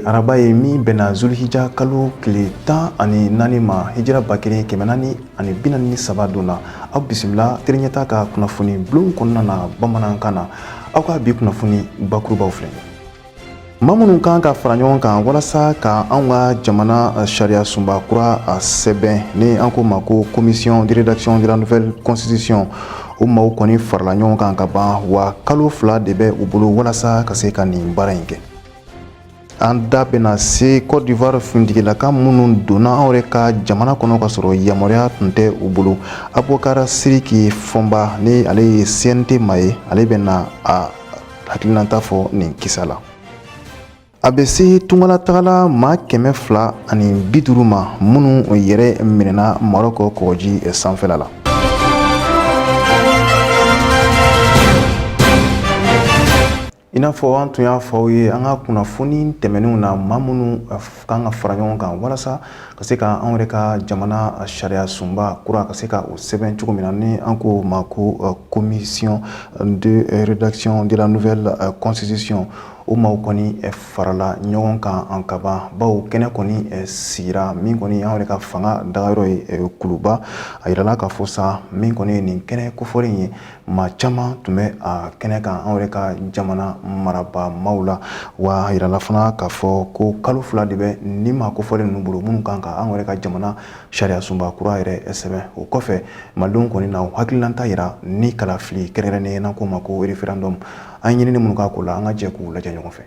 araba ye min bɛnna zulhija kalo tile 10 ani 4 ma hijira 1443 donna aw bisimila teriɲɛta ka kunnafoni bulon kɔnɔna na bamanankan na aw ka bi kunnafoni bakurubaw filɛ maa minnu kan ka fara ɲɔgɔn kan walasa ka anw ka jamana sariya sunba kura sɛbɛn ni an ko ma ko commission de rédaction de la nouvelle constitution o maaw kɔni farala ɲɔgɔn kan ka ban wa kalo 2 de bɛ u bolo walasa ka se ka nin baara in kɛ. An da bɛna se Côte d'Ivoire findigilaka minnu donna anw yɛrɛ ka jamana kɔnɔ ka sɔrɔ yamaruya tun tɛ u bolo. Abubakar Siriki Fɔnba ni ale ye CNT maa ye, ale bɛna a hakilinata fɔ nin kisa la. A bɛ se tungala tagala maa 250 ma minnu yɛrɛ minɛna Marɔkɔ kɔgɔji sanfɛla la. I n'a fɔ an tun y'a fɔ aw ye an ka kunnafoni tɛmɛnenw na maa minnu kan ka fara ɲɔgɔn kan walasa ka se ka anw yɛrɛ ka jamana sariya sunba kura ka se ka o sɛbɛn cogo min na ni an ko ma ko commission de rédaction de la nouvelle constitution o maaw kɔni farala ɲɔgɔn kan an ka ban bawo kɛnɛ kɔni sigira min kɔni anw yɛrɛ ka fanga dagayɔrɔ ye kuluba a yirala k'a fɔ sa min kɔni ye nin kɛnɛ kofɔlen ye maa caman tun bɛ a kɛnɛ kan anw yɛrɛ ka jamana maraba maaw la wa a yirala fana k'a fɔ ko kalo 2 de bɛ ni maa kofɔlen ninnu bolo minnu kan ka anw yɛrɛ ka jamana sariya sunba kura yɛrɛ sɛbɛn o kɔfɛ malidenw kɔni na hakililanta yira ni kalafili kɛrɛnkɛrɛnnen n'an ko ma ko référendum an ye ɲinini minnu k'a ko la an ka jɛ k'u lajɛ ɲɔgɔn fɛ.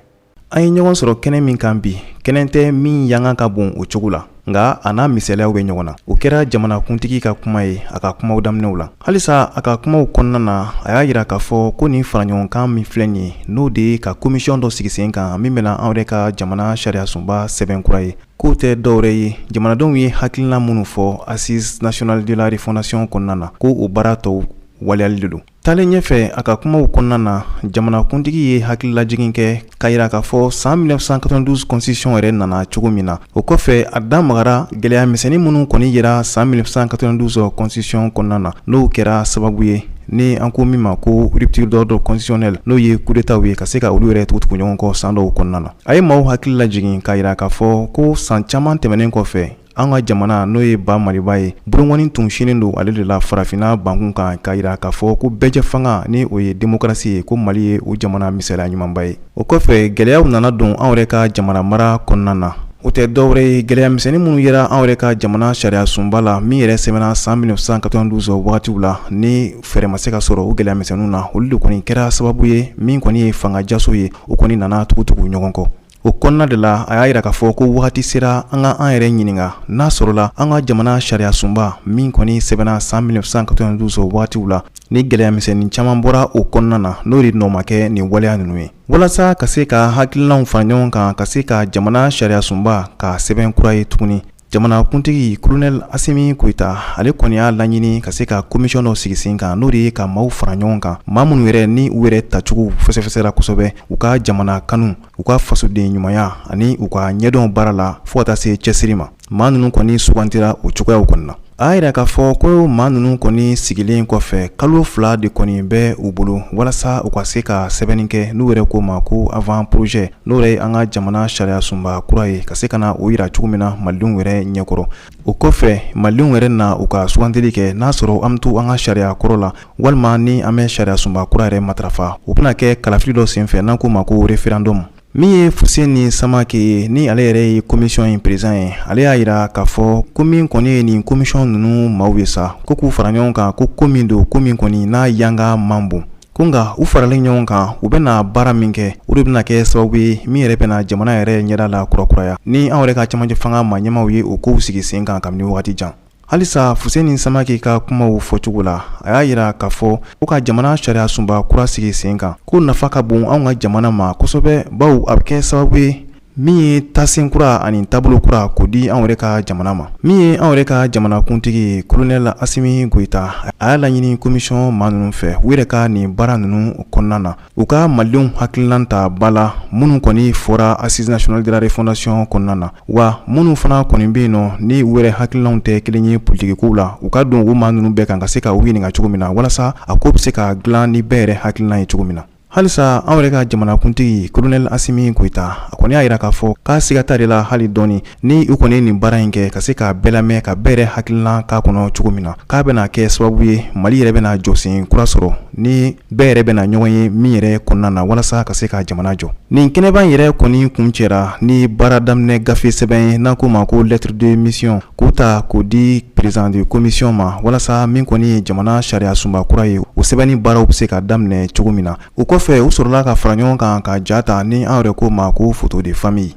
An ye ɲɔgɔn sɔrɔ kɛnɛ min kan bi kɛnɛ tɛ min yankan ka bon o cogo la nka a n'a misaliyaw bɛ ɲɔgɔn na o kɛra jamanakuntigi ka kuma ye a ka kumaw daminɛw la halisa a ka kumaw kɔnɔna na a y'a yira k'a fɔ ko nin faraɲɔgɔnkan min filɛ nin ye n'o de ye ka commission dɔ sigi sen kan min bɛna anw yɛrɛ ka jamana sariya sunba sɛbɛn kura ye k'o tɛ dɔwɛrɛ ye jamanadenw ye hakilina minnu fɔ assise nationale de la refondation kɔnɔna na ko o baara tɔw waleyali de don. Taalen ɲɛfɛ a ka kumaw kɔnɔna na jamanakuntigi ye hakililajigin kɛ k'a yira k'a fɔ san 1992 constitution yɛrɛ nana cogo min na o kɔfɛ a da magara gɛlɛya misɛnnin minnu kɔni yera san 1992 constitution kɔnɔna na n'o kɛra sababu ye ni an ko min ma ko rupture d'ordre constitutionnel n'o ye coup d'état ye ka se ka olu yɛrɛ tugu ɲɔgɔn kɔ san dɔw kɔnɔna na a ye maaw hakili lajigin k'a yira k'a fɔ ko san caman tɛmɛnen kɔfɛ an ka jamana n'o ye ba maliba ye burungɔni tun sinen don ale de la farafinna bankun kan k'a yira k'a fɔ ko bɛɛjɛ fanga ni o ye démocratie ye ko Mali ye o jamana misaliya ɲumanba ye o kɔfɛ gɛlɛyaw nana don anw yɛrɛ ka jamana mara kɔnɔna na o tɛ dɔwɛrɛ ye gɛlɛya misɛnnin minnu yera anw yɛrɛ ka jamana sariya sunba la min yɛrɛ sɛbɛnna san 1992 wagatiw la ni fɛɛrɛ ma se ka sɔrɔ o gɛlɛya misɛnninw na olu de kɔni kɛra sababu ye min kɔni ye fanga jaso ye o kɔni nana tugutugu ɲɔgɔn kɔ. O kɔnɔna de la a y'a yira k'a fɔ ko wagati sera an ka an yɛrɛ ɲininka n'a sɔrɔla an ka jamana sariya sunba min kɔni sɛbɛnna san 1992 wagatiw la ni gɛlɛya misɛnnin caman bɔra o kɔnɔna na n'o de nɔ ma kɛ nin waleya ninnu ye walasa ka se ka hakilinaw fara ɲɔgɔn kan ka se ka jamana sariya sunba ka sɛbɛn kura ye tuguni jamanakuntigi colonel Asimi Goïta ale kɔni y'a laɲini ka se ka commission dɔ sigi sen kan n'o de ye ka maaw fara ɲɔgɔn kan maa minnu yɛrɛ ni u yɛrɛ tacogo fɛsɛfɛsɛra kosɛbɛ u ka jamana kanu u ka fasoden ɲumanya ani u ka ɲɛdɔn baara la fo ka taa se cɛsiri ma maa ninnu kɔni sugantira o cogoyaw kɔni na a yira k'a fɔ ko maa ninnu kɔni sigilen kɔfɛ kalo 2 de kɔni bɛ u bolo walasa u ka se ka sɛbɛnni kɛ n'u yɛrɛ ko ma ko avant projet n'o yɛrɛ an ka jamana sariya sunba kura ye ka se ka na o yira cogo min na malidenw yɛrɛ ɲɛkɔrɔ o kɔfɛ malidenw yɛrɛ na u ka sugantili kɛ n'a sɔrɔ an bɛ to an ka sariya kɔrɔ la walima ni an bɛ sariya sunba kura yɛrɛ matarafa o bɛna kɛ kalafili dɔ senfɛ n'an ko ma ko référendum min ye Fuseni Samake ye ni ale yɛrɛ ye commission in président ye ale y'a yira k'a fɔ ko min kɔni ye nin commission ninnu maaw ye sa ko k'u fara ɲɔgɔn kan ko min don ko min kɔni n'a yanga man bon ko nka u faralen ɲɔgɔn kan u bɛna baara min kɛ o de bɛna kɛ sababu ye min yɛrɛ bɛna jamana yɛrɛ ɲɛda la kurakuraya ni anw yɛrɛ ka cɛmancɛ fanga maa ɲɛmaw ye o kow sigi sen kan kabini wagati jan halisa Fuseni Samake ka kumaw fɔcogo la a y'a yira k'a fɔ ko ka jamana sariya sunba kura sigi sen kan ko nafa ka bon anw ka jamana ma kosɛbɛ bawo a bɛ kɛ sababu ye min ye tasen kura ani taabolo kura k'o di anw yɛrɛ ka jamana ma min ye anw yɛrɛ ka jamanakuntigi colonel Asimi Goïta a y'a laɲini commission maa ninnu fɛ u yɛrɛ ka nin baara ninnu kɔnɔna na u ka malidenw hakilina ta ba la minnu kɔni fɔra assise nationale de la refondation kɔnɔna na wa minnu fana kɔni bɛ yen nɔ ni u yɛrɛ hakilinaw tɛ kelen ye politigikow la u ka don u maa ninnu bɛɛ kan ka se ka u ɲininka cogo min na walasa a ko bɛ se ka dilan ni bɛɛ yɛrɛ hakilina ye cogo min na halisa an yɛrɛ ka jamanakuntigi Colonel Asimi Goita a kɔni y'a yira k'a fɔ k'a siga t'a de la hali dɔɔni ni u kɔni nin baara in kɛ ka se k'a bɛɛ lamɛn ka bɛɛ yɛrɛ hakilina k'a kɔnɔ cogo min na k'a bɛna kɛ sababu ye Mali yɛrɛ bɛna jɔsen kura sɔrɔ ni bɛɛ yɛrɛ bɛna ɲɔgɔn ye min yɛrɛ kɔnɔna na walasa ka se ka jamana jɔ. Nin kɛnɛban yɛrɛ kɔni kun cɛra ni baara daminɛ gafe sɛbɛn ye n'an ko ma ko lettre de mission k'u ta k'o di président de commission ma walasa min kɔni ye jamana sariya sunba kura ye o sɛbɛnni baaraw bɛ se ka daminɛ cogo min na. O kɔfɛ u sɔrɔla ka fara ɲɔgɔn kan ka ja ta ni an yɛrɛ ko ma ko photo de famille.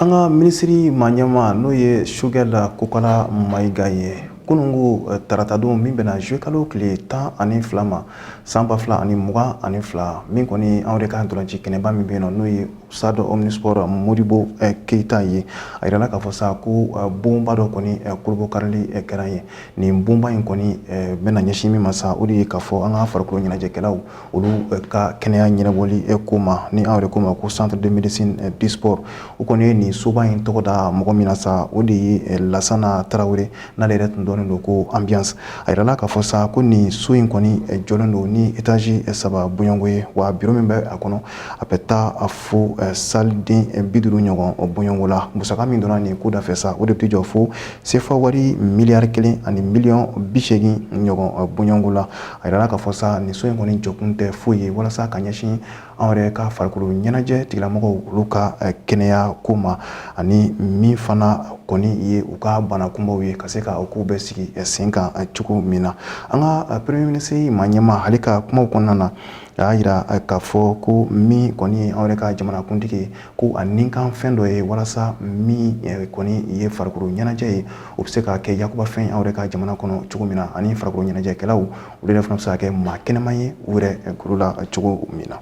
An ka minisiri maɲɛma n'o ye Sugɛla Kokala Mayiga ye kunungu taratadon min bɛna jouer kalo tile 12 ma san 2022 min kɔni an yɛrɛ ka ntolanci kɛnɛba min bɛ yen nɔ n'o ye Stade Omnisport Modibo Keita ye a yirala k'a fɔ sa ko bonba dɔ kɔni kolobo karili kɛra ye nin bonba in kɔni bɛna ɲɛsin min ma sa o de ye k'a fɔ an ka farikolo ɲɛnajɛkɛlaw olu ka kɛnɛya ɲɛnabɔli ko ma ni an yɛrɛ ko ma ko Centre de Médecine du Sport o kɔni ye nin soba in tɔgɔ da mɔgɔ min na sa o de ye Lasana Tarawele n'ale yɛrɛ tun dɔnnen don ko ambiance a yirala k'a fɔ sa ko nin so in kɔni jɔlen don ni étage 3 bonyɔngo ye wa bureau min bɛ a kɔnɔ a bɛ taa fo salle den 50 ɲɔgɔn bonyɔngo la musaka min donna nin ko da fɛ sa o de bɛ jɔ fo CFA wari miliyari 1 ani miliyɔn 80 ɲɔgɔn bonyɔngo la a yirala k'a fɔ sa nin so in kɔni jɔkun tɛ foyi ye walasa ka ɲɛsin an yɛrɛ ka farikolo ɲɛnajɛ tigilamɔgɔw olu ka kɛnɛya ko ma ani min fana kɔni ye u ka bana kunbaw ye ka se ka o ko bɛɛ sigi sen kan cogo min na an ka premier ministre maɲɛma hali ka kumaw kɔnɔna na a y'a yira k'a fɔ ko min kɔni ye an yɛrɛ ka jamanakuntigi ye ko a nin kan fɛn dɔ ye walasa min kɔni ye farikolo ɲɛnajɛ ye o bɛ se ka kɛ yakubafɛn an yɛrɛ ka jamana kɔnɔ cogo min na ani farikolo ɲɛnajɛkɛlaw olu yɛrɛ fana bɛ se ka kɛ maa kɛnɛman ye u yɛrɛ golo la cogo min na.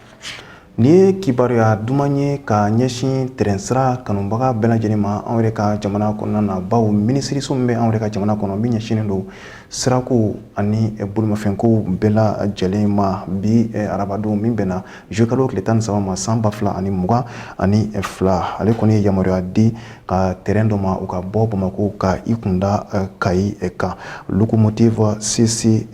Nin ye kibaruya duman ye ka ɲɛsin terrain sira kanubaga bɛɛ lajɛlen ma an yɛrɛ ka jamana kɔnɔna na bawo minisiriso min bɛ an yɛrɛ ka jamana kɔnɔ min ɲɛsinnen don sirako ani bolimafɛnko bɛɛ lajɛlen ma bi arabadon min bɛna juillet kalo tile 13 ma san 2022 ale kɔni ye yamaruya di ka terrain dɔ ma u ka bɔ Bamako ka i kunda Kayi kan locomotive CC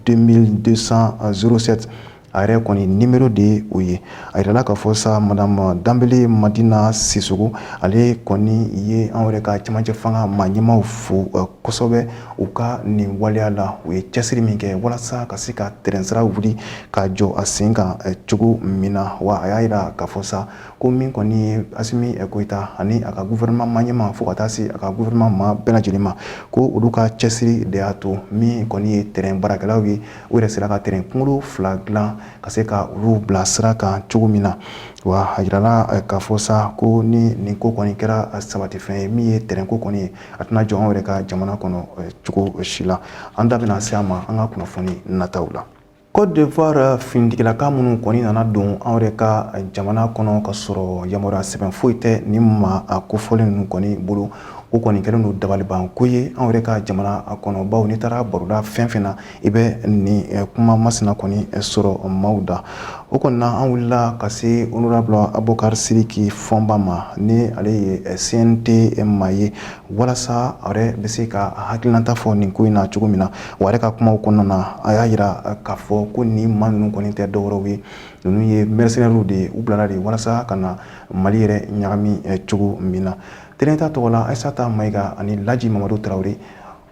2207 a yɛrɛ kɔni numéro de o ye a yirala k'a fɔ sa madame Dambele Madina Sissogo ale kɔni ye an yɛrɛ ka cɛmancɛ fanga maɲɛmaw fo kosɛbɛ u ka nin waleya la u ye cɛsiri min kɛ walasa ka se ka terrain sira wuli ka jɔ a sen kan cogo min na wa a y'a yira k'a fɔ sa ko min kɔni ye Asimi Goita ani a ka gouvernement maɲɛma fo ka taa se a ka gouvernement ma bɛɛ lajɛlen ma ko olu ka cɛsiri de y'a to min kɔni ye terrain baarakɛlaw ye u yɛrɛ sera ka terrain kunkolo 2 dilan ka se ka olu bila sira kan cogo min na wa a yirala k'a fɔ sa ko ni nin ko kɔni kɛra sabatifɛn ye min ye terrain ko kɔni ye a tɛna jɔ an yɛrɛ ka jamana kɔnɔ cogo si la an da bɛna se a ma an ka kunnafoni nataw la. Côte d'Ivoire finitigilaka minnu kɔni nana don an yɛrɛ ka jamana kɔnɔ ka sɔrɔ yamaruya sɛbɛn foyi tɛ ni ma a kofɔlen ninnu kɔni bolo o kɔni kɛlen don dabaliban ko ye an yɛrɛ ka jamana kɔnɔ bawo n'i taara baroda fɛn fɛn na i bɛ nin kuma masina kɔni sɔrɔ maaw da o kɔni na an wulila ka se honorable Abubakar Sidiki Fɔnba ma ni ale ye CNT ma ye walasa a yɛrɛ bɛ se ka hakilinata fɔ nin ko in na cogo min na wa a yɛrɛ ka kumaw kɔnɔna na a y'a yira k'a fɔ ko nin maa ninnu kɔni tɛ dɔwɛrɛw ye ninnu ye mercenaires de ye u bilala de walasa ka na Mali yɛrɛ ɲagami cogo min na. Tenenta tɔgɔ la Aissata Mayiga ani Laji Mamadu Tarawele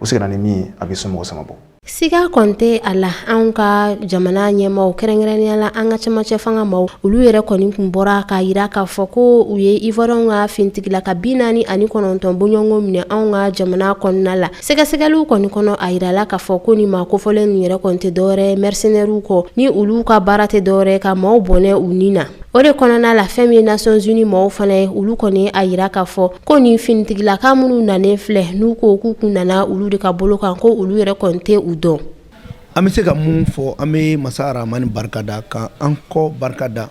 u seginna ni min ye a bɛ somɔgɔ sama bɔ. Siga kɔnte a la anw ka jamana ɲɛmaw kɛrɛnkɛrɛnnenya la an ka cɛmancɛ fanga maw olu yɛrɛ kɔni kun bɔra k'a yira k'a fɔ ko u ye Ivoiriyɛnw ka finitigila ka 49 bɔɲɔgɔnko minɛ anw ka jamana kɔnɔna la sɛgɛsɛgɛliw kɔni kɔnɔ a yirala k'a fɔ ko nin maa kofɔlen ninnu yɛrɛ kɔni tɛ dɔwɛrɛ mercenaires kɔ ni olu ka baara tɛ dɔwɛrɛ ka maaw bɔnɛ u ni na o de kɔnɔna la fɛn min Nations Unies maaw fana ye olu kɔni a yira k'a fɔ ko nin finitigilaka minnu nanen filɛ n'u ko k'u kun nana olu de ka bolo kan ko olu yɛrɛ kɔni tɛ u dɔn. An bɛ se ka mun fɔ an bɛ Masa Rahamani barikada ka an kɔ barikada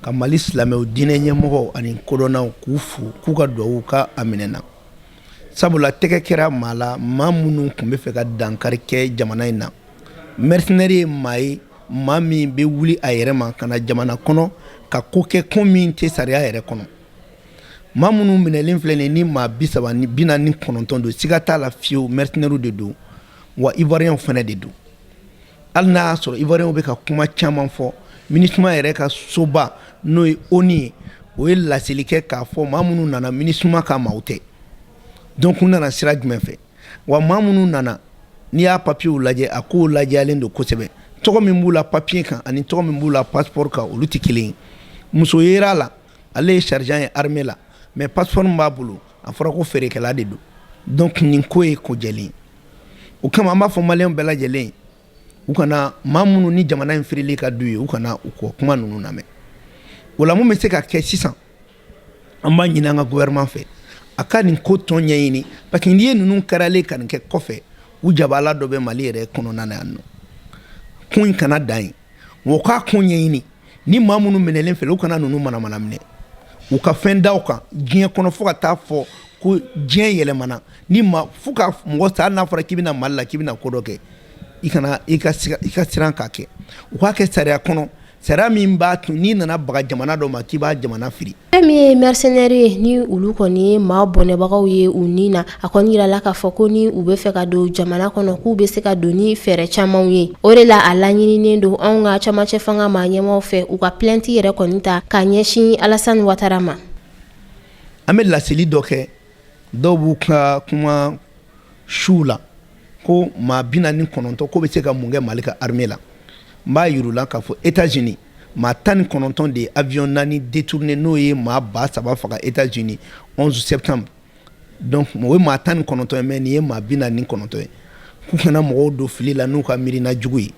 ka Mali silamɛw diinɛ ɲɛmɔgɔw ani kodɔnnaw k'u fo k'u ka duwawu ka a minɛna sabula tɛgɛ kɛra maa la maa minnu tun bɛ fɛ ka dankari kɛ jamana in na mercenaire ye maa ye maa min bɛ wuli a yɛrɛ ma ka na jamana kɔnɔ ka ko kɛ ko min tɛ sariya yɛrɛ kɔnɔ maa minnu minɛlen filɛ nin ni maa 49 don siga t'a la fiyewu mercenaires de don wa Ivoiriyɛnw fana de don hali n'a y'a sɔrɔ ivoiriyɛnw bɛ ka kuma caman fɔ MINUSMA yɛrɛ ka soba n'o ye ONU ye o ye laseli kɛ k'a fɔ maa minnu nana MINUSMA ka maaw tɛ donc u nana sira jumɛn fɛ wa maa minnu nana n'i y'a papiyew lajɛ a kow lajɛyalen don kosɛbɛ tɔgɔ min b'u la papiye kan ani tɔgɔ min b'u la passeport kan olu tɛ kelen ye muso yera la ale ye sergent ye armée la mais passeport min b'a bolo a fɔra ko feerekɛla de don donc nin ko ye ko jɛlen o kama an b'a fɔ maliyɛnw bɛɛ lajɛlen u kana maa minnu ni jamana in firili ka d'u ye u kana u kɔ kuma ninnu lamɛn o la mun bɛ se ka kɛ sisan an b'a ɲini an ka gouvernement fɛ a ka nin ko tɔn ɲɛɲini parce que n'i ye ninnu kɛralen ka nin kɛ kɔfɛ u jabala dɔ bɛ Mali yɛrɛ kɔnɔna na yan nɔ ko in kana dan ye wa u k'a ko ɲɛɲini ni maa minnu minɛlen filɛ u kana ninnu manamana minɛ u ka fɛn da u kan diɲɛ kɔnɔ fo ka taa fɔ ko diɲɛ yɛlɛmana ni ma fo ka mɔgɔ sa hali n'a fɔra k'i bɛna Mali la k'i bɛna ko dɔ kɛ i kana i ka siran k'a kɛ u k'a kɛ sariya kɔnɔ sariya min b'a to n'i nana baga jamana dɔ ma k'i b'a jamana firi. Fɛn min ye mercenaires ye ni olu kɔni ye maa bɔnɛbagaw ye u ni na a kɔni yirala k'a fɔ ko ni u bɛ fɛ ka don jamana kɔnɔ k'u bɛ se ka don ni fɛɛrɛ camanw ye o de la a laɲininen don anw ka camancɛ fanga maa ɲɛmaaw fɛ u ka plainte yɛrɛ kɔni ta k'a ɲɛsin Alassane Ouattara ma. An bɛ laseli dɔ kɛ dɔw b'u ka kuma su la ko maa 49 ko bɛ se ka mun kɛ Mali ka armée la n b'a yir'u la k'a fɔ États-Unis maa 19 de ye avion 4 détourné n'o ye maa 3,000 faga États-Unis 11 septembre donc o ye maa 19 ye mais nin ye maa 49 ye k'u kana mɔgɔw don fili la n'u ka miirina jugu ye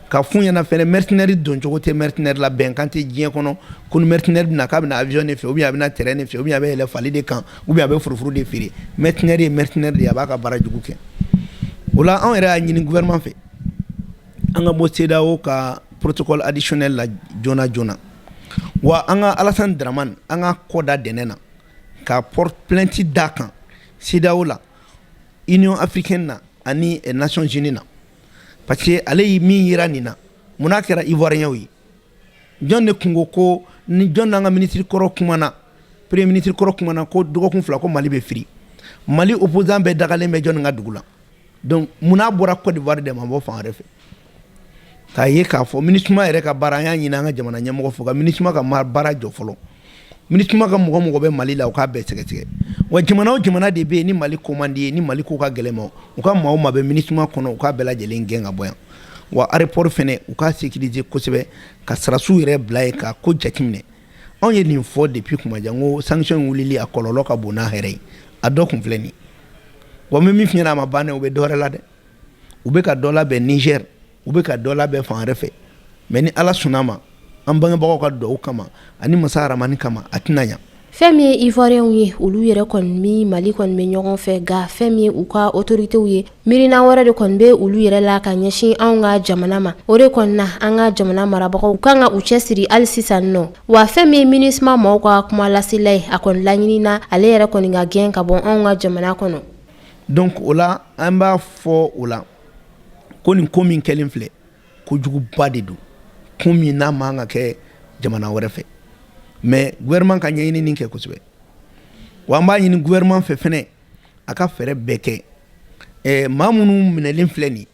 ka f'u ɲɛna fɛnɛ mercenaire don cogo tɛ mercenaire la bɛnkan tɛ diɲɛ kɔnɔ ko ni mercenaire bɛna k'a bɛna avion de fɛ ou bien a bɛna terrain de fɛ ou bien a bɛ yɛlɛ fali de kan ou bien a bɛ furufuru de feere mercenaire ye mercenaire de ye a b'a ka baara jugu kɛ o la anw yɛrɛ y'a ɲini gouvernement fɛ an ka bɔ CEDEAO ka protocole additionnel la joona joona wa an ka Alassane Dramane an ka kɔ da dɛnɛ na ka porte plainte da kan CEDEAO la Union africaine na ani Nations Unies na parce que ale yi min yira nin na munna kɛra ivoiriyɛnw ye jɔn de kungo ko ni jɔn n'an ka ministre kɔrɔ kumana premier ministre kɔrɔ kumana ko dɔgɔkun 2 ko Mali bɛ firi Mali opposant bɛɛ dagalen bɛ jɔn ka dugu la donc munna bɔra Côte d'Ivoire de ma bɔ fan wɛrɛ fɛ k'a ye k'a fɔ MINUSMA yɛrɛ ka baara an y'a ɲini an ka jamana ɲɛmɔgɔ fɔ ka MINUSMA ka baara jɔ fɔlɔ MINUSMA ka mɔgɔ bɛ Mali la u k'a bɛɛ sɛgɛsɛgɛ wa jamana o jamana de bɛ yen ni Mali ko man di ye ni Mali ko ka gɛlɛn ma u ka maa o maa bɛ MINUSMA kɔnɔ u k'a bɛɛ lajɛlen gɛn ka bɔ yan wa aéroport fɛnɛ u k'a sécuriser kosɛbɛ ka sarasu yɛrɛ bila yen k'a ko jateminɛ anw ye nin fɔ depuis kuma jan ko sanction wulili a kɔlɔlɔ ka bon n'a hɛrɛ ye a dɔ kun filɛ nin wa n bɛ min f'i ɲɛna a ma ban dɛ u bɛ dɔ wɛrɛ la dɛ u bɛ ka dɔ labɛn Niger u bɛ ka dɔ labɛn fan wɛrɛ fɛ mais ni Ala sɔnna ma an bangebagaw ka duwawu kama ani masa Aramani kama a tɛna ɲa. Fɛn min ye ivoiriyɛnw ye olu yɛrɛ kɔni mi Mali kɔni bɛ ɲɔgɔn fɛ nka fɛn min ye u ka autoritéw ye miirina wɛrɛ de kɔni bɛ olu yɛrɛ la ka ɲɛsin anw ka jamana ma o de kɔni na an ka jamana marabagaw kan ka u cɛsiri hali sisan nɔ wa fɛn min ye MINUSMA mɔgɔw ka kuma lasela ye a kɔni laɲinina ale yɛrɛ kɔni ka gɛn ka bɔ anw ka jamana kɔnɔ. donc o la an b'a fɔ o la ko nin ko min kɛlen filɛ kojuguba de don ko min n'a man ka kɛ jamana wɛrɛ fɛ mais gouvernement ka ɲɛɲinini kɛ kosɛbɛ wa an b'a ɲini gouvernement fɛ fɛnɛ a ka fɛɛrɛ bɛɛ kɛ maa minnu minɛlen filɛ nin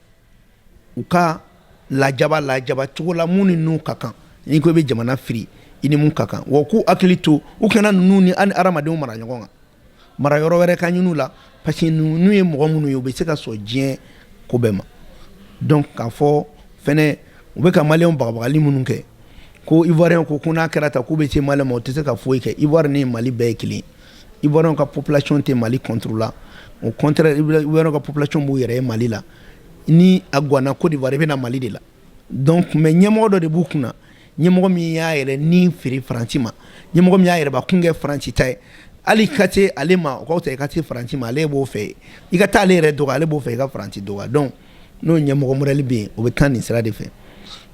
u ka lajaba cogo la mun ni n'u ka kan n'i ko i bɛ jamana firi i ni mun ka kan wa k'u hakili to u kana ninnu ni adamadenw mara ɲɔgɔn kan mara yɔrɔ wɛrɛ ka ɲini u la parce que ninnu ye mɔgɔ minnu ye u bɛ se ka sɔn diɲɛ ko bɛɛ ma donc k'a fɔ fɛnɛ u bɛ ka maliyɛnw bagabagali minnu kɛ ko ivoiriyɛnw ko n'a kɛra ta k'u bɛ se Mali ma u tɛ se ka foyi kɛ Ivoire ni Mali bɛɛ ye kelen ivoiriyɛnw ka population tɛ Mali contre la au contraire ivoiriyɛnw ka population b'u yɛrɛ ye Mali la ni a ganna Côte d'Ivoire i bɛ na Mali de la donc mais ɲɛmɔgɔ dɔ de b'u kunna ɲɛmɔgɔ min y'a yɛrɛ ni feere Faransi ma ɲɛmɔgɔ min y'a yɛrɛ bakun kɛ Faransi ta ye hali ka se ale ma o ka fisa i ka se Faransi ma ale b'o fɛ i ka taa ale yɛrɛ dɔgɔ ale b'o fɛ i ka Faransi dɔgɔ donc n'o ɲɛmɔgɔ modèle bɛ yen o bɛ taa nin sira de fɛ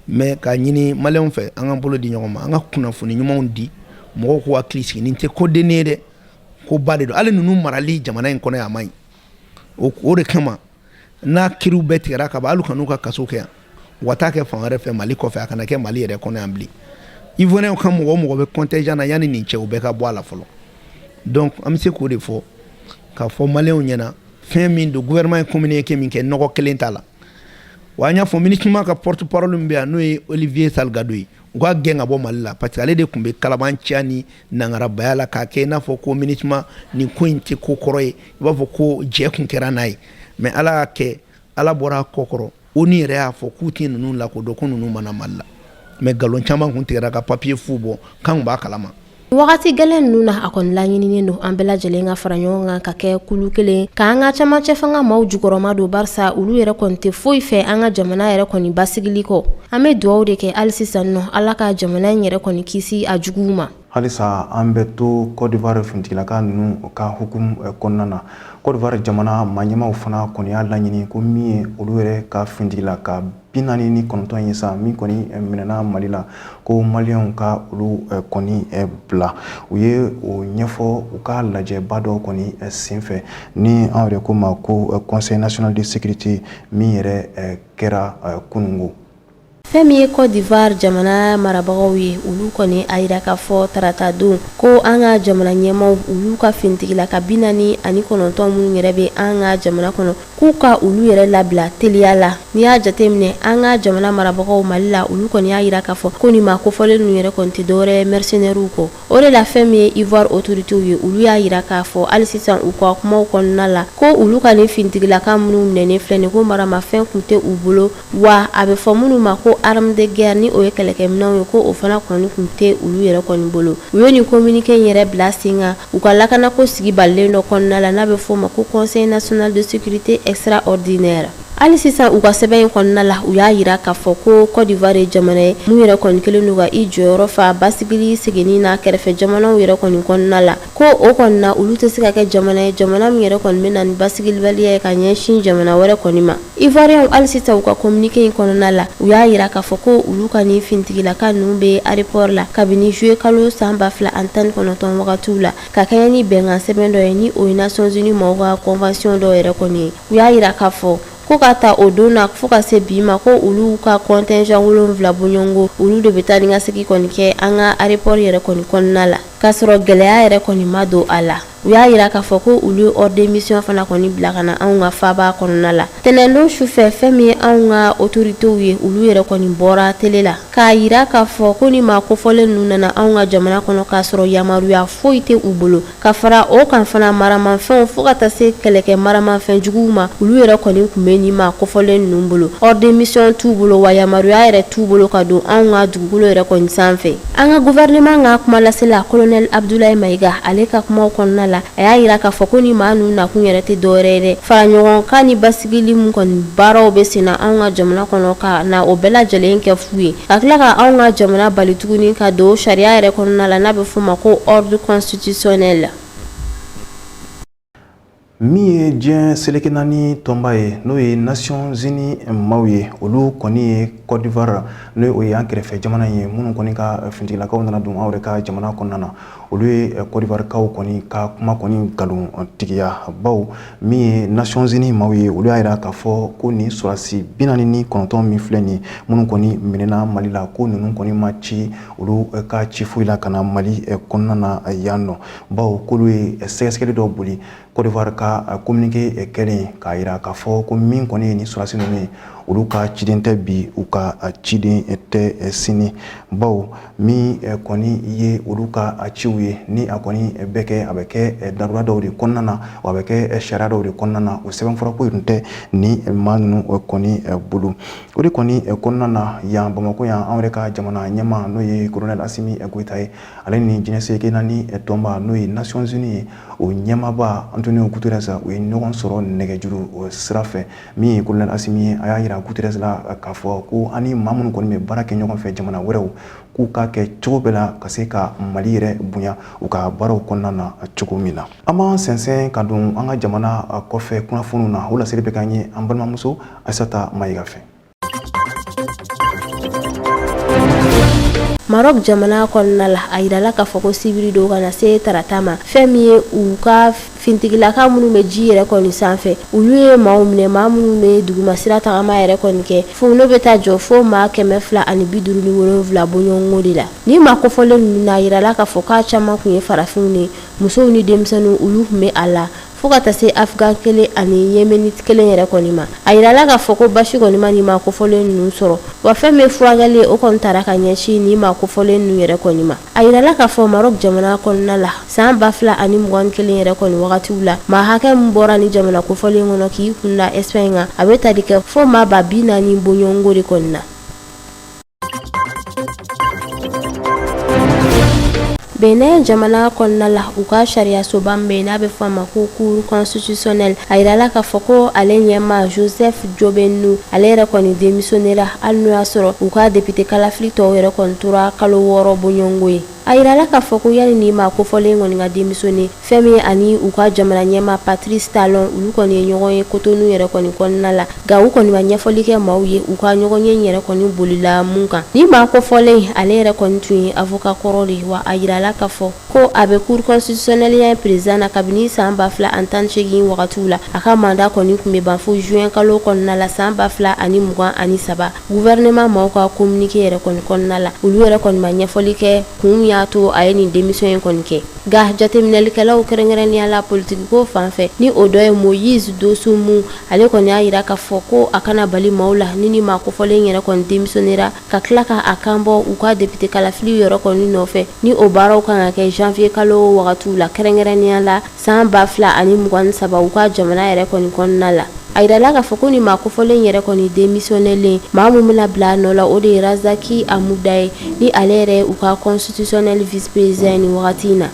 mais ka ɲini maliyɛnw fɛ an k'an bolo di ɲɔgɔn ma an ka kunnafoni ɲumanw di mɔgɔw k'u hakili sigi nin tɛ ko dennin ye dɛ ko ba de don hali ninnu marali jamana in kɔnɔ yan a man ɲi o de kama n'a kiriw bɛɛ tigɛra ka ban hali ka n'u ka kaso kɛ yan u ka taa kɛ fan wɛrɛ fɛ Mali kɔfɛ a kana kɛ Mali yɛrɛ kɔnɔ yan bilen ivoiriyɛnw ka mɔgɔ bɛ contingent na yanni nin cɛ u bɛɛ ka bɔ a la fɔlɔ donc an bɛ se k'o de fɔ k'a fɔ maliyɛnw ɲɛna fɛn min don gouvernement ye communiqué min kɛ nɔgɔ kelen t'a la wa nya fo ministre ka porte parole mbia no Olivier Salgado u ka gɛn ka bɔ Mali la parce que ale de kun bɛ kalabanciya ni nangarabaya la k'a kɛ i n'a fɔ ko ministre nin ko in tɛ ko kɔrɔ ye i b'a fɔ ko jɛ kun kɛra n'a ye mais ala y'a kɛ ala bɔra a kɔ kɔrɔ o ni yɛrɛ y'a fɔ k'u tɛ ninnu lakodɔn ko ninnu mana Mali la mais galon caman kun tigɛra ka papier fu bɔ kan b'a kalama. Wagati gɛlɛn ninnu na a kɔni laɲininen don an bɛɛ lajɛlen ka fara ɲɔgɔn kan ka kɛ kulu kelen ka an ka camancɛ fanga maaw jukɔrɔma don barisa olu yɛrɛ kɔni tɛ foyi fɛ an ka jamana yɛrɛ kɔni basigili kɔ. An bɛ dugawu de kɛ hali sisan nɔ ala ka jamana in yɛrɛ kɔni kisi a juguw ma. Halisa an bɛ to Côte d'Ivoire fintigilaka ninnu ka hukumu kɔnɔna na. Côte d'Ivoire jamana maɲɛmaw fana kɔni y'a laɲini ko min ye olu yɛrɛ ka fintigila ka 49 ye sa min kɔni minɛna Mali la ko maliyɛnw ka olu kɔni bila u ye o ɲɛfɔ u ka lajɛba dɔ kɔni senfɛ ni an yɛrɛ ko ma ko Conseil national de sécurité min yɛrɛ kɛra kunungo. Fɛn min ye Côte d'Ivoire jamana marabagaw ye olu kɔni a yira k'a fɔ tarata don ko an ka jamana ɲɛmaw olu ka fintigila ka 49 minnu yɛrɛ bɛ an ka jamana kɔnɔ k'u ka olu yɛrɛ labila teliya la. N'i y'a jateminɛ an ka jamana marabagaw Mali la olu kɔni y'a yira k'a fɔ ko nin ma kofɔlen ninnu yɛrɛ kɔni tɛ dɔwɛrɛ mercenaires kɔ. O de la fɛn min ye Ivoire autorités ye olu y'a yira k'a fɔ hali sisan u ka kumaw kɔnɔna la ko olu ka nin fintigilaka minnu minɛnen filɛ nin ko maramafɛn kun tɛ u bolo wa a bɛ fɔ minnu ma ko arme de guerre ni o ye kɛlɛkɛminɛnw ye ko o fana kɔni kun tɛ olu yɛrɛ kɔni bolo. U ye nin communiqué in yɛrɛ bila sen kan u ka lakanako sigi balilen dɔ kɔnɔna la n'a bɛ fɔ o ma ko Conseil national de sécurité extraordinaire. Hali sisan u ka sɛbɛn in kɔnɔna la u y'a yira k'a fɔ ko Côte d'Ivoire ye jamana ye mun yɛrɛ kɔni kelen don ka i jɔyɔrɔ fa basigili seginni na kɛrɛfɛ jamanaw yɛrɛ kɔni kɔnɔna la ko o kɔni na olu tɛ se ka kɛ jamana ye jamana min yɛrɛ kɔni bɛ na ni basigilibaliya ye ka ɲɛsin jamana wɛrɛ kɔni ma. Ivoiriens hali sisan u ka communiqué in kɔnɔna la u y'a yira k'a fɔ ko olu ka ni fintigilaka ninnu bɛ aéroport la kabini juillet kalo san 2019 wagatiw la ka kɛɲɛ ni bɛnkan sɛbɛn dɔ ye ni o ye Nations Unies mɔgɔw ka convention dɔ yɛrɛ kɔni ye. U y'a yira k'a fɔ ko ka ta o don na fo ka se bi ma ko olu ka contingent 7 bɔɲɔngo olu de bɛ taa ni ka segin kɔni kɛ an ka aéroport yɛrɛ kɔni kɔnɔna la k'a sɔrɔ gɛlɛya yɛrɛ kɔni ma don a la. U y'a yira k'a fɔ ko olu ye hors de mission fana kɔni bila ka na anw ka faaba kɔnɔna la. Tɛnɛndon sufɛ fɛn min ye anw ka autorités ye olu yɛrɛ kɔni bɔra télé la k'a yira k'a fɔ ko ni maa kofɔlen ninnu nana anw ka jamana kɔnɔ k'a sɔrɔ yamaruya foyi tɛ u bolo ka fara o kan fana maramafɛnw fo ka taa se kɛlɛkɛ maramafɛn juguw ma olu yɛrɛ kɔni kun bɛ ni maa kofɔlen ninnu bolo. Hors de mission t'u bolo wa yamaruya yɛrɛ t'u bolo ka don anw ka dugukolo yɛrɛ kɔni sanfɛ. An ka gouvernement ka kuma lasela colonel Abdoulaye Maïga ale ka kumaw kɔnɔna la a y'a yira k'a fɔ ko ni maa ninnu nakun yɛrɛ tɛ dɔwɛrɛ ye dɛ fara ɲɔgɔn kan ni basigili mun kɔni baaraw bɛ sen na anw ka jamana kɔnɔ ka na o bɛɛ lajɛlen kɛ fu ye ka tila ka anw ka jamana bali tuguni ka don sariya yɛrɛ kɔnɔna la n'a bɛ fɔ o ma ko ordre constitutionnel. Min ye diɲɛ seleke naani tɔnba ye n'o ye Nations Unies maaw ye olu kɔni ye Côte d'Ivoire n'o ye an kɛrɛfɛ jamana ye minnu kɔni ka fintigilakaw nana don anw yɛrɛ ka jamana kɔnɔna na olu ye Côte d'Ivoire kaw kɔni ka kuma kɔni galon tigiya baw min ye Nations Unies maaw ye olu y'a yira k'a fɔ ko ni sɔrɔdasi 49 min filɛ nin minnu kɔni minɛna Mali la ko ninnu kɔni ma ci olu ka ci foyi la ka na Mali kɔnɔna na yan nɔ baw k'olu ye sɛgɛsɛgɛli dɔ boli Côte d'Ivoire ka communiqué kɛlen k'a yira k'a fɔ ko min kɔni ye ni sɔrɔdasi ninnu ye olu ka ciden tɛ bi u ka ciden tɛ sini baw min kɔni ye olu ka ciw ye ni a kɔni bɛ kɛ a bɛ kɛ darura dɔw de kɔnɔna na wa a bɛ kɛ sariya dɔw de kɔnɔna na o sɛbɛnfura ko tun tɛ ni maa ninnu kɔni bolo o de kɔni kɔnɔna na yan Bamakɔ yan anw yɛrɛ ka jamana ɲɛmaa n'o ye colonel Assimi Goïta ye ale ni diɲɛ seleke naani tɔnba n'o ye Nations Unies ye o ɲɛmaaba Antonio Guterres u ye ɲɔgɔn sɔrɔ nɛgɛjuru sira fɛ min ye colonel Assimi ye a y'a yira Guterres la k'a fɔ ko ani maa minnu kɔni bɛ baara kɛ ɲɔgɔn fɛ jamana wɛrɛw k'u ka kɛ cogo bɛɛ la ka se ka Mali yɛrɛ bonya u ka baaraw kɔnɔna na cogo min na. An b'an sɛnsɛn ka don an ka jamana kɔfɛ kunnafoniw na o laseli bɛ k'an ye an balimamuso Aissata Maïga fɛ. Maroc jamana kɔnɔna la a yirala k'a fɔ ko sibiri dɔw kana se tarata ma fɛn min ye u ka fintigilaka minnu bɛ ji yɛrɛ kɔni sanfɛ olu ye maaw minɛ maa minnu bɛ duguma sira tagama yɛrɛ kɔni kɛ fo n'o bɛ taa jɔ fo maa 257 bɔɲɔgɔnko de la ni maa kofɔlen ninnu na a yirala k'a fɔ k'a caman kun ye farafinw ni musow ni denmisɛnninw olu kun bɛ a la fo ka taa se Afgan kelen ani Yemenite kelen yɛrɛ kɔni ma. A yirala k'a fɔ ko basi kɔni ma nin ma kofɔlen ninnu sɔrɔ, wa fɛn min furakɛli o kɔni taara ka ɲɛsin nin ma kofɔlen ninnu yɛrɛ kɔni ma. A yirala k'a fɔ Maroc jamana kɔnɔna la san 2021 yɛrɛ kɔni wagatiw la maa hakɛ min bɔra ni jamana kofɔlen kɔnɔ k'i kunda Espagne kan a bɛ tali kɛ fo maa 40 bɔɲɔgɔnko de kɔni na. Benin jamana kɔnɔna la u ka sariya soba min bɛ n'a bɛ fɔ a ma ko cour constitutionnelle a yirala k'a fɔ ko ale ɲɛma Joseph Jobenu ale yɛrɛ kɔni démissionnera hali n'o y'a sɔrɔ u ka député kalafili tɔw yɛrɛ kɔni tora kalo 6 bɔɲɔgɔnko ye. A yirala k'a fɔ ko yani nin ma kofɔlen kɔni ka démissionner fɛn min ani u ka jamana ɲɛma Patrice Talon olu kɔni ye ɲɔgɔn ye Cotonou yɛrɛ kɔni kɔnɔna la nka u kɔni ma ɲɛfɔli kɛ maaw ye u ka ɲɔgɔn ye yɛrɛ kɔni bolila mun kan. Nin ma kofɔlen ale yɛrɛ kɔni tun ye avocat kɔrɔ de wa a yirala k'a fɔ ko a bɛ cour constitutionnelle ya président na kabini san 2018 wagatiw la a ka mandat kɔni tun bɛ ban fo juin kalo kɔnɔna la san 2023 gouvernement maaw ka communiqué yɛrɛ kɔni kɔnɔna la olu yɛrɛ kɔni ma ɲɛfɔli kɛ kun y'a to a ye nin démission in kɔni kɛ. Nka jateminɛlikɛlaw kɛrɛnkɛrɛnnenya la politiki ko fanfɛ ni o dɔ ye Moïse Dosunmu ale kɔni y'a yira k'a fɔ ko a kana bali maaw la ni nin ma kofɔlen yɛrɛ kɔni démissionnera ka tila ka a kan bɔ u ka député kalafili yɔrɔ kɔni nɔfɛ ni o baaraw kan ka kɛ janvier kalo wagatiw la kɛrɛnkɛrɛnnenya la san 2023 u ka jamana yɛrɛ kɔni kɔnɔna la. A yirala k'a fɔ ko nin maa kofɔlen yɛrɛ kɔni démissionnelen maa mun bɛna bila nɔ la o de ye Razaki Amouda ye ni ale yɛrɛ ye u ka constitutionnel vice président ni wagati in na.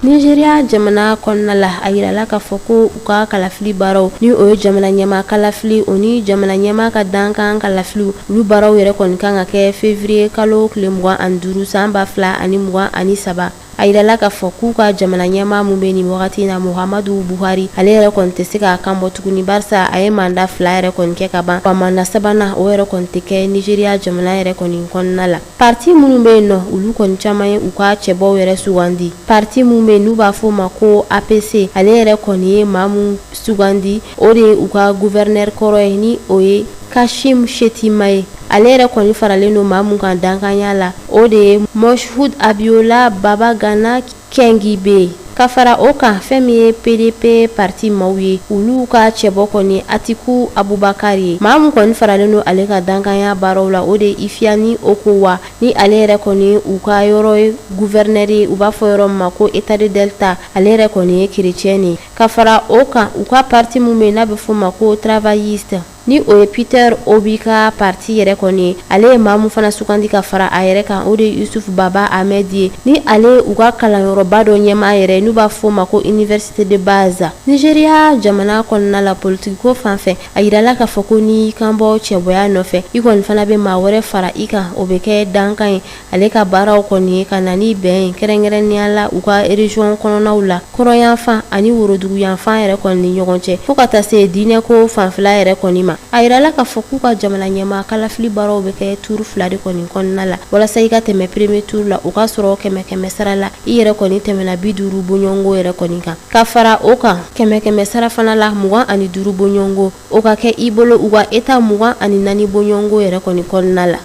Nigeria jamana kɔnɔna la a yirala k'a fɔ ko u ka kalafili baaraw ni o ye jamana ɲɛma kalafili o ni jamana ɲɛma ka dankan kalafiliw olu baaraw yɛrɛ kɔni kan ka kɛ février kalo tile 25 san 2023. A yirala k'a fɔ k'u ka jamana ɲɛma mun bɛ nin wagati na Muhammadu Buhari ale yɛrɛ kɔni tɛ se k'a kan bɔ tuguni barisa a ye mandat 2 yɛrɛ kɔni kɛ ka ban wa mandat 3nan o yɛrɛ kɔni tɛ kɛ Nigeria jamana yɛrɛ kɔni kɔnɔna la. Parti minnu bɛ yen nɔ olu kɔni caman ye u ka cɛbɔw yɛrɛ sugandi. Parti minnu bɛ yen n'u b'a fɔ ma ko APC ale yɛrɛ kɔni ye maa mun sugandi o de ye u ka gouverneur kɔrɔ ye ni o ye Kashim Shettima ye. Ale yɛrɛ kɔni faralen don maa mun kan dankanya la o de ye Moshood Abiola Babagana Kengibe. Ka fara o kan fɛn min ye PDP parti maaw ye olu ka cɛbɔ kɔni Atiku Abubakar ye. Maa mun kɔni faralen don ale ka dankanya baaraw la o de ye Ifiani Okowa ni ale yɛrɛ kɔni u ka yɔrɔ ye gouverneur ye u b'a fɔ yɔrɔ min ma ko État de Delta ale yɛrɛ kɔni ye chrétien ye. Ka fara o kan u ka parti mun bɛ n'a bɛ fɔ ma ko Travailliste ni o ye Peter Obi ka parti yɛrɛ kɔni ale ye maa mun fana sugandi ka fara a yɛrɛ kan o de ye Yusuf Baba Ahmed ye ni ale u ka kalanyɔrɔba dɔ ɲɛmaa yɛrɛ n'u b'a fɔ ma ko Université de Base. Nigeria jamana kɔnɔna la politiki ko fanfɛ a yirala k'a fɔ ko ni kan bɔ cɛbɔya nɔfɛ i kɔni fana bɛ maa wɛrɛ fara i kan o bɛ kɛ dankan ye ale ka baaraw kɔni ye ka na ni bɛn ye kɛrɛnkɛrɛnnenya la u ka région kɔnɔnaw la kɔrɔyanfan ani worodugu yanfan yɛrɛ kɔni ni ɲɔgɔn cɛ fo ka taa se diinɛ ko fanfɛla yɛrɛ kɔni ma. A yirala k'a fɔ k'u ka jamana ɲɛma kalafili baaraw bɛ kɛ tour 2 de kɔni kɔnɔna la walasa i ka tɛmɛ premier tour la o ka sɔrɔ 100 sara la i yɛrɛ kɔni tɛmɛna 50 bɔɲɔgɔnko yɛrɛ kɔni kan. Ka fara o kan 100 sara fana la 25 bɔɲɔgɔnko o ka kɛ i bolo u ka état 24 bɔɲɔgɔnko yɛrɛ kɔni kɔnɔna la.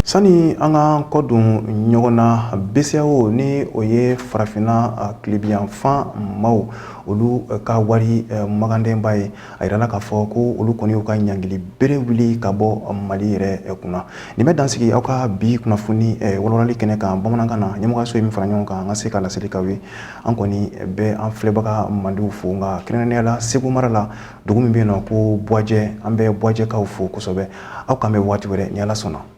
Sani an ka kɔ don ɲɔgɔn na BCEAO ni o ye farafinna tilebiyanfan maaw olu ka wari magandenba ye a yirala k'a fɔ ko olu kɔni y'u ka ɲangili bere wuli ka bɔ Mali yɛrɛ kunna. Nin bɛ dansigi aw ka bi kunnafoni walawalali kɛnɛ kan bamanankan na ɲɛmɔgɔso ye min fara ɲɔgɔn kan an ka se ka laseli k'aw ye an kɔni bɛ an filɛbaga mandiw fo nka kɛrɛnkɛrɛnnenya la Segu mara la dugu min bɛ yen nɔ ko Buajɛ an bɛ Buajɛkaw fo kosɛbɛ aw kan bɛ waati wɛrɛ ni Ala sɔnna.